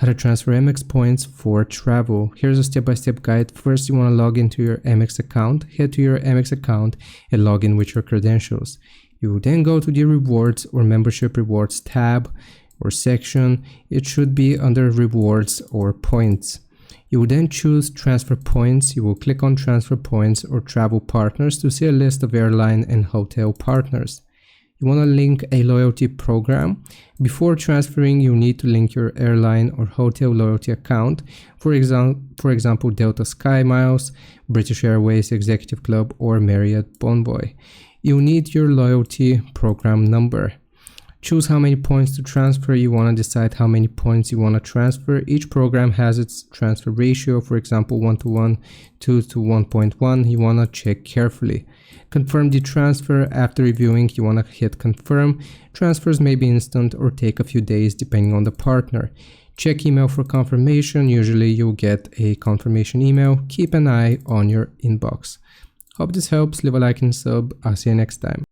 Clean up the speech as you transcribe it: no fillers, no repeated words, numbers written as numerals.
How to transfer AmEx points for travel. Here's a step-by-step guide. First, you want to log into your AmEx account. Head to your AmEx account and log in with your credentials. You will then go to the rewards or membership rewards tab or section. It should be under rewards or points. You will then choose transfer points. You will click on transfer points or travel partners to see a list of airline and hotel partners. You want to link a loyalty program. Before transferring, you need to link your airline or hotel loyalty account. For example, Delta Sky Miles, British Airways Executive Club, or Marriott Bonvoy. You need your loyalty program number. Choose how many points to transfer. You want to decide how many points you want to transfer. Each program has its transfer ratio, for example 1:1, 2:1.1. You want to check carefully. Confirm the transfer. After reviewing, you want to hit confirm. Transfers may be instant or take a few days depending on the partner. Check email for confirmation. Usually you'll get a confirmation email. Keep an eye on your inbox. Hope this helps. Leave a like and sub. I'll see you next time.